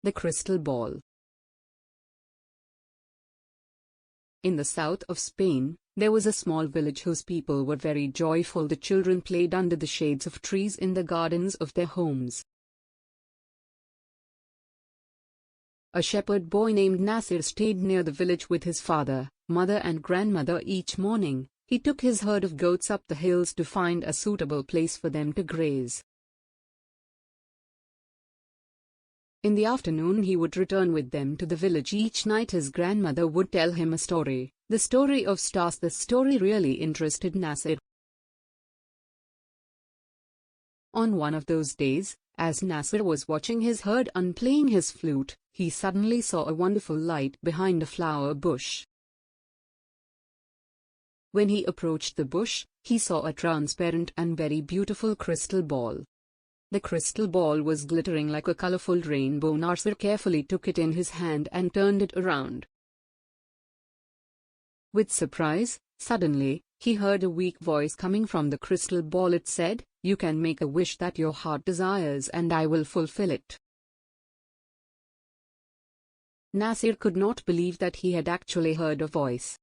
The crystal ball. In the south of Spain, there was a small village whose people were very joyful. The children played under the shades of trees in the gardens of their homes. A shepherd boy named Nasir stayed near the village with his father, mother and grandmother. Each morning, he took his herd of goats up the hills to find a suitable place for them to graze. In the afternoon he would return with them to the village. Each night his grandmother would tell him a story, the story of stars. The story really interested Nasir. On one of those days, as Nasir was watching his herd and playing his flute, he suddenly saw a wonderful light behind a flower bush. When he approached the bush, he saw a transparent and very beautiful crystal ball. The crystal ball was glittering like a colorful rainbow. Nasir carefully took it in his hand and turned it around. With surprise, suddenly, he heard a weak voice coming from the crystal ball. It said, "You can make a wish that your heart desires and I will fulfill it." Nasir could not believe that he had actually heard a voice.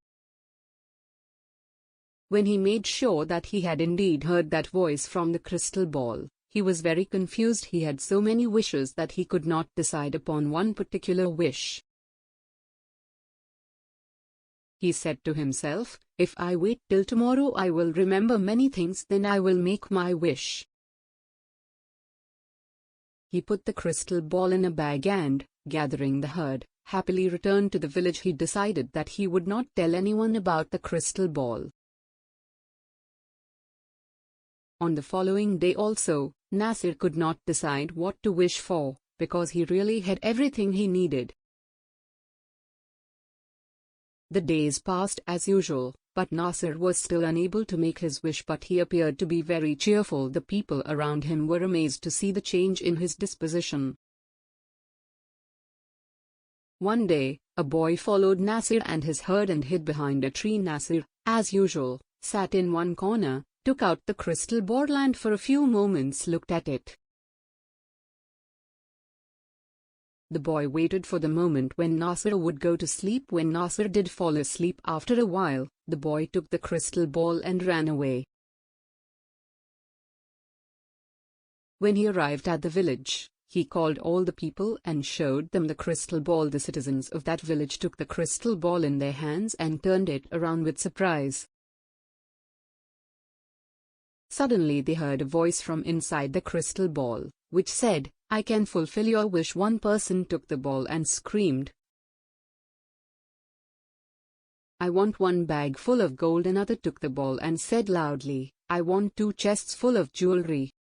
When he made sure that he had indeed heard that voice from the crystal ball, he was very confused. He had so many wishes that he could not decide upon one particular wish. He said to himself, "If I wait till tomorrow I will remember many things, then I will make my wish." He put the crystal ball in a bag and, gathering the herd, happily returned to the village. He decided that he would not tell anyone about the crystal ball. On the following day also, Nasir could not decide what to wish for, because he really had everything he needed. The days passed as usual, but Nasir was still unable to make his wish. But he appeared to be very cheerful. The people around him were amazed to see the change in his disposition. One day, a boy followed Nasir and his herd and hid behind a tree. Nasir, as usual, sat in one corner, took out the crystal ball and for a few moments looked at it. The boy waited for the moment when Nasir would go to sleep. When Nasir did fall asleep after a while, the boy took the crystal ball and ran away. When he arrived at the village, he called all the people and showed them the crystal ball. The citizens of that village took the crystal ball in their hands and turned it around with surprise. Suddenly they heard a voice from inside the crystal ball, which said, "I can fulfill your wish." One person took the ball and screamed, "I want one bag full of gold." Another took the ball and said loudly, "I want 2 chests full of jewelry."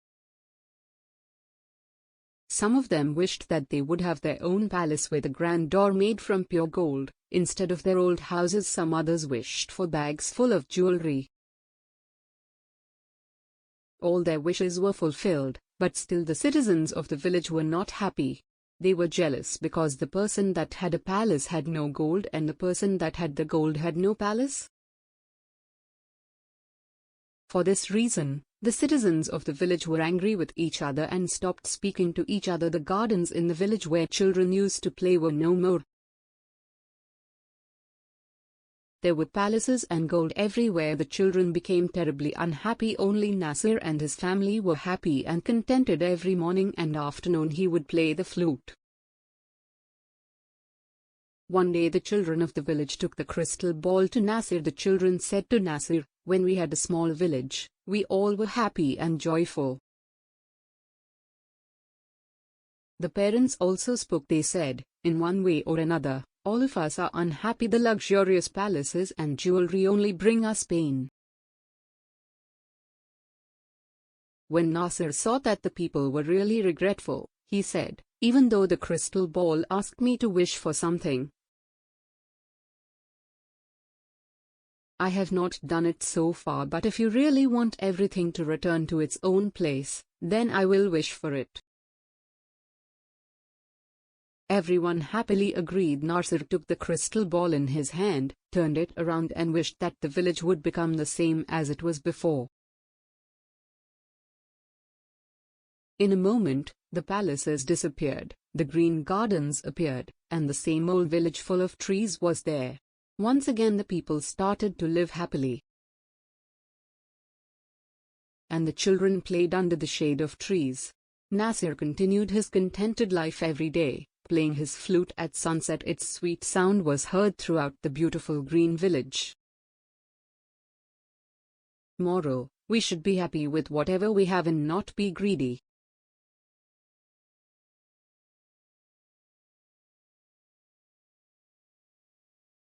Some of them wished that they would have their own palace with a grand door made from pure gold, instead of their old houses. Some others wished for bags full of jewelry. All their wishes were fulfilled, but still the citizens of the village were not happy. They were jealous because the person that had a palace had no gold and the person that had the gold had no palace. For this reason, the citizens of the village were angry with each other and stopped speaking to each other. The gardens in the village where children used to play were no more. There were palaces and gold everywhere. The children became terribly unhappy. Only Nasir and his family were happy and contented. Every morning and afternoon he would play the flute. One day the children of the village took the crystal ball to Nasir. The children said to Nasir, "When we had a small village, we all were happy and joyful." The parents also spoke. They said, "In one way or another, all of us are unhappy. The luxurious palaces and jewelry only bring us pain." When Nasir saw that the people were really regretful, he said, "Even though the crystal ball asked me to wish for something, I have not done it so far, but if you really want everything to return to its own place, then I will wish for it." Everyone happily agreed. Nasir took the crystal ball in his hand, turned it around and wished that the village would become the same as it was before. In a moment, the palaces disappeared, the green gardens appeared, and the same old village full of trees was there. Once again the people started to live happily. And the children played under the shade of trees. Nasir continued his contented life every day, playing his flute at sunset. Its sweet sound was heard throughout the beautiful green village. Moral: we should be happy with whatever we have and not be greedy.